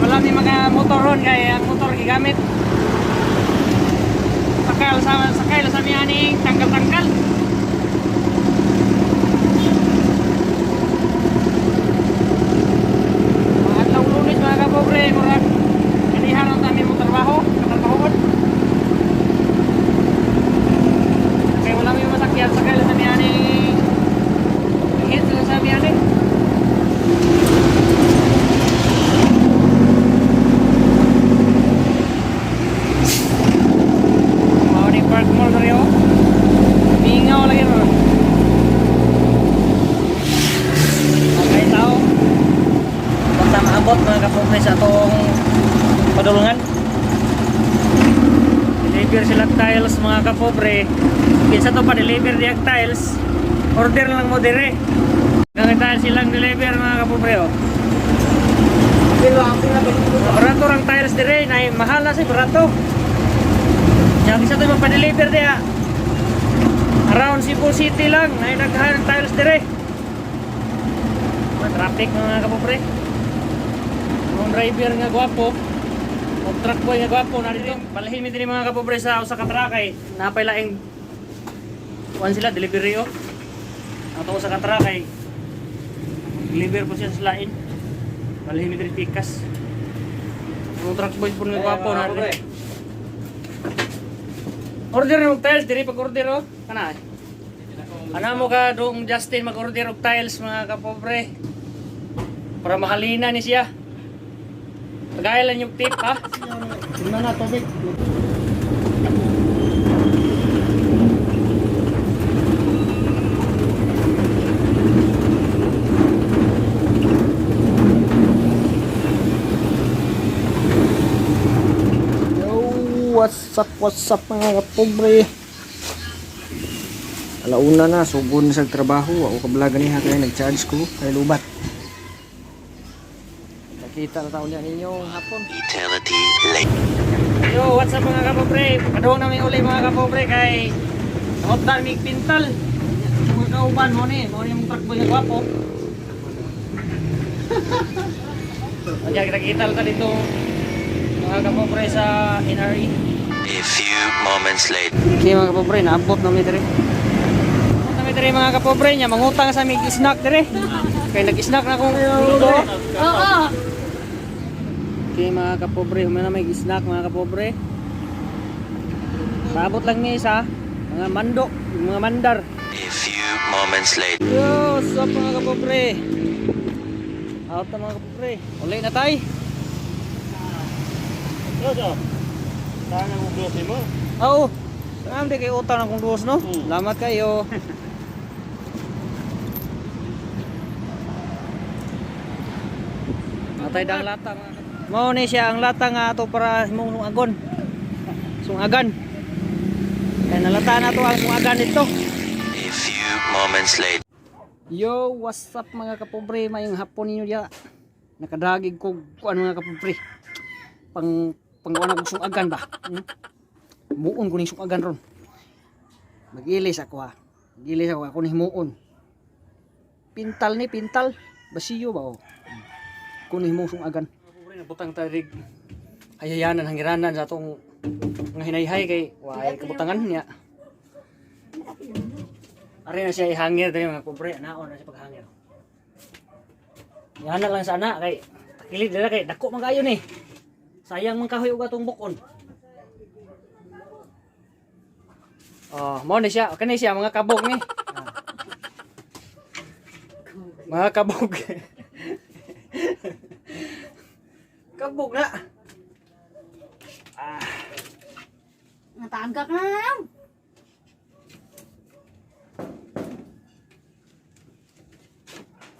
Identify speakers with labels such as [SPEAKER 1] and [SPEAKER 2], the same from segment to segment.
[SPEAKER 1] wala ni mga motor ron kaya ang motor gigamit. Sakay sa miyaning tanggal-tanggal. Mga adlaw Lunes mga kapobre, murag kanihan ang tamin mo trabaho, katrabahoon. Kaya wala may masakyan, sakay sa miyaning hit sa miyaning. Park mall dari oh. Mingaw lagi bro. Okay tao. Basta maabot mga kapobre sa atong padulungan. Deliver sila tiles mga kapobre. Kinsa to pa deliver diag tiles. Order lang mo dire. Ang tiles silang deliver mga kapobre oh. Barato rang tiles dire, nay mahal na si barato. Yang isa to magpa-deliver dia. Around Cebu City lang, ay naghahan tiles dire. Traffic mga kapobre. Ang driver nga gwapo, ang truck boy nga gwapo na dito. Balahimi din mga kapobre sa usa ka trakay. Napay laing kuan sila delivery oh. Ato usa ka trakay. Deliver po siya sa lain. Balahimi din pikas. Ang truck boy pun nga gwapo na dito. Order ng tiles, diri pag-order oh. Kana. Ana mo ka dong Justin mag-order og tiles mga kapobre. Para mahalina ni siya. Pagailan yung tip ha.
[SPEAKER 2] Sino na tubig? What's up mga kapobre. Alauna na, sugod na sa trabaho. Ako kablaga niya kaya nag-charge ko kay lubat. Nakita na taon niya ninyong hapon.
[SPEAKER 3] Eternity late.
[SPEAKER 1] Yo, what's up mga kapobre? Paduhong namin uli mga kapobre kay Hot Darmig Pintal. Mga kauban mo ni mong truck boy na gwapo. Kaya kita lang dito mga kapobre sa NRE.
[SPEAKER 3] A few moments later.
[SPEAKER 1] Okay mga kapobre, naabot namin dire. Naabot namin dire mga kapobre niya, mangutang sa aming snack dire. Kaya nag-snack na akong luto. Oo. Okay mga kapobre, humana may snack mga kapobre. Naabot lang niya isa, mga mando, mga mandar.
[SPEAKER 3] A few moments later.
[SPEAKER 1] Yo, what's up mga kapobre? Out na mga kapobre. Uli na tayo.
[SPEAKER 2] Yo. Sana mo bloke mo.
[SPEAKER 1] Oo. Saan di kayo utang akong duos no? Salamat kayo. Matay dang lata mga kapobre. Mao ni siya ang lata nga ato para himong sungagon. Sungagan. Kaya nalata na to ang sungagan dito.
[SPEAKER 3] A few moments later.
[SPEAKER 1] Yo, what's up mga kapobre? Mayong hapon ninyo diya. Nakadagig ko kuan mga kapobre. Panggawa na kong sungagan ba? Muon ko ning sungagan ron. Mag-ilis ako ha. Mag-ilis ako ni muon. Pintal ni pintal. Basiyo ba oh. Kunin mo sungagan. Kapobre nabutang tarig. Hayayanan hangiranan sa atong nga hinayhay kay waay kabutangan niya. Ari na siya ihangir dali mga kapobre. Naon na siya paghangir. Yan na lang sana kay takilid dala kay dako man kayo ni. Sayang man kahoy og atong bukon. Oh, mo ni siya. Kanay siya mga kabog ni. Mga kabog. Kabog na.
[SPEAKER 4] Natagak na lang.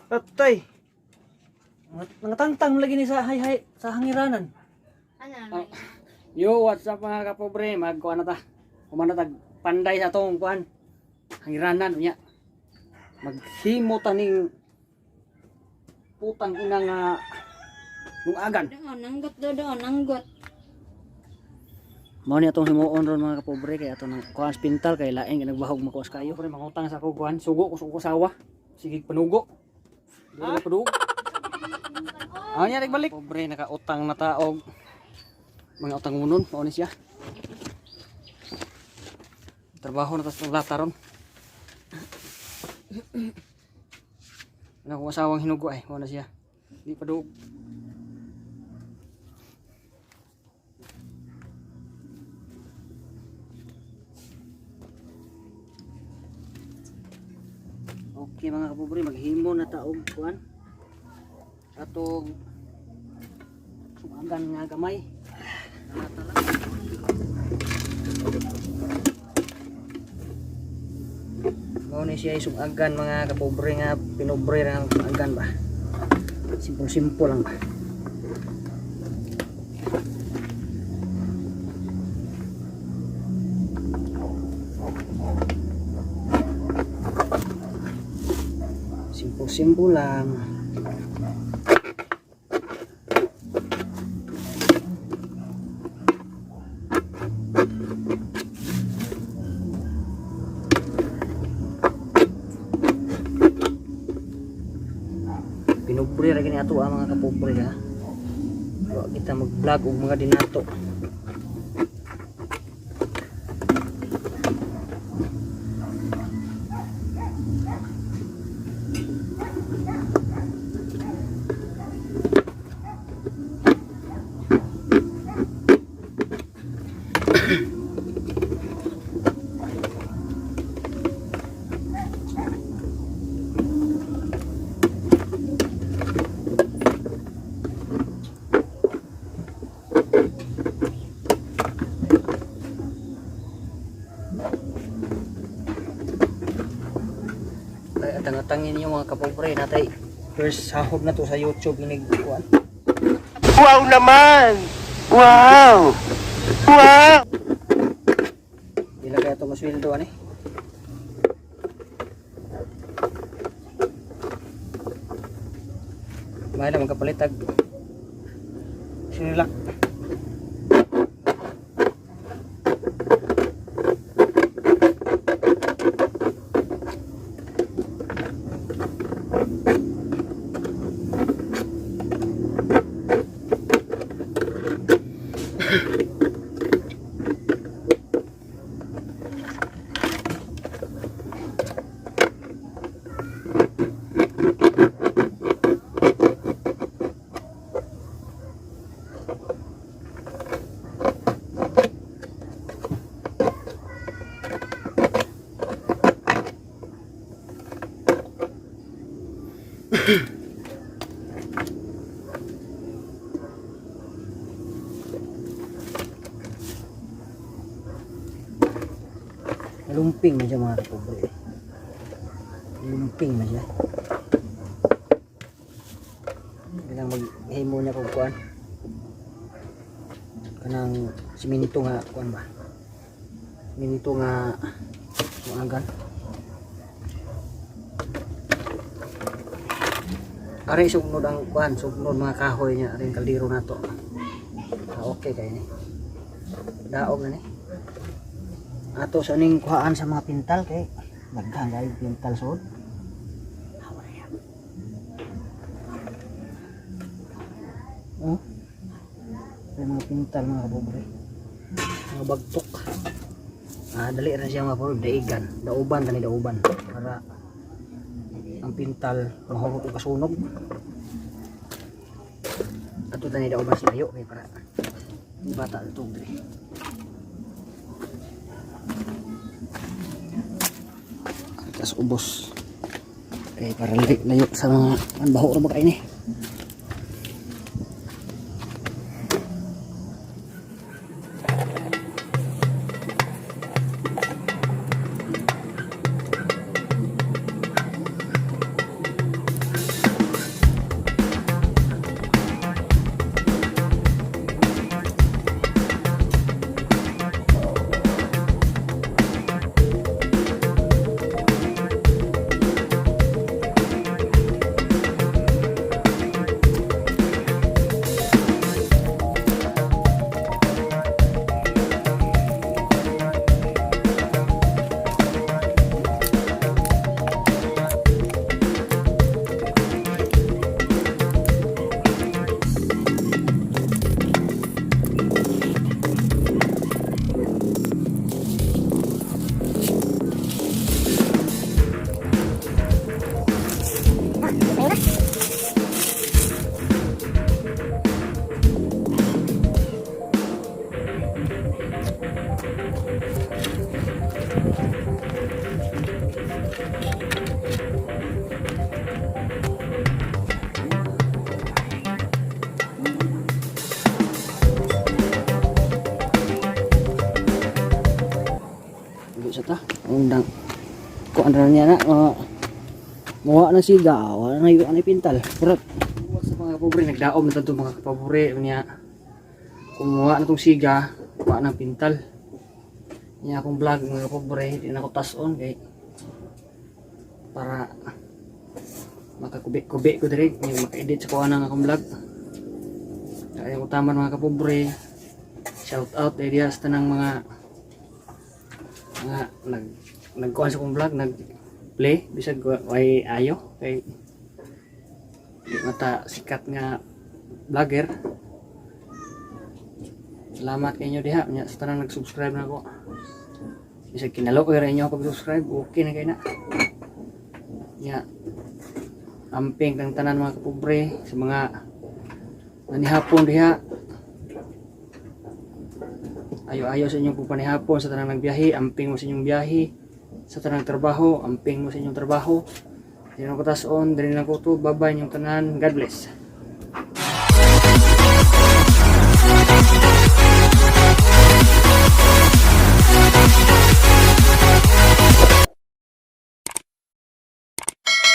[SPEAKER 1] Patay. Nangatangtang lagi ni sa hay sa hangiranan.
[SPEAKER 4] Ano?
[SPEAKER 1] Yo, what's up mga kapobre? Magkuha na ta. Kumana tag panday sa atong kuan. Hangiranan unya. Maghimo taning putang ina nga lungagan.
[SPEAKER 4] Doon, nanggot.
[SPEAKER 1] Mao ni atong himuon ron mga kapobre kay ato nang kuan pintal kay laing ginagbahog makuas kayo. Pre mangutang sa ko kuan sugo ko sawa. Sige panugo. Dili panugo. Niya nagbalik. Pobre nakautang na taog. Mga utang ngunon, mao ni siya. Trabaho na tas lata ron. Kung asawang hinugo ay, mao na siya. Di pa do. Okay mga kapobre, maghimo na taog kuan. Atong sumagan nga gamay. Nalata lang. Mao ni siya sumagan mga kapobre nga pinobre nga sumagan ba. Simple lang ba. Simple lang. Pinubre ra gini ato ang mga kapobre ha. Wa kita mag-vlog og mga dinato. Atang-atangin niyo mga kapobre natay first sahod na to sa YouTube inigkuan.
[SPEAKER 3] Wow naman! Wow! Wow!
[SPEAKER 1] Pila kaya to masweldo ani? May na magkapalitag. Sinilak. Lumping na siya mga kapobre. Lumping na siya. Kailangan maghimo niya kung kuan. Kanang siminto nga kuan ba. Siminto nga sumagan. Ari sugnod ang kuan, sugnod mga kahoy niya, ari kaldero nato. Okay kay ni. Daog na ni. Ato sa ning kuhaan sa mga pintal kay daghang kay pintal sud. Oh. May mga pintal mga kapobre. Mga bagtok. Dali ra siya mga kapobre, daigan, dauban tani dauban para ang pintal mahurot og kasunog. Ato tani dauban sa layo kay para bata ito diri. Tas ubos kay para layo sa mga baho ra ba kay ni. ta. Undang. Ko andran niya na muwa na siga, wala na yung pintal. Kurot. Sa mga kapobre nagdaom na tanto mga kapobre niya. Kung muwa na tong siga, wa nang pintal. Niya akong vlog mga kapobre, di na ko tas-on kay para makakubik-kubik ko direct, maka-edit sa kuha ng akong vlog. Kaya utaman mga kapobre, shout out area sa tanang mga nagkuhan sa akong vlog, nag-play, bisag way ayo kay di mata sikat nga vlogger. Salamat kayo diha nya sa tanang nag-subscribe na ako. Bisag kinalo ko rin inyo pag-subscribe, okay na kayo na. Nya amping kang tanan mga kapobre sa mga nanihapon diha. Ayo-ayo sa inyong panihapon sa tanang nagbiyahe, amping mo sa inyong biyahe, sa tanang trabaho, amping mo sa inyong trabaho. Di na ko tas-on, dali na ko to, bye-bye inyong tanan. God bless.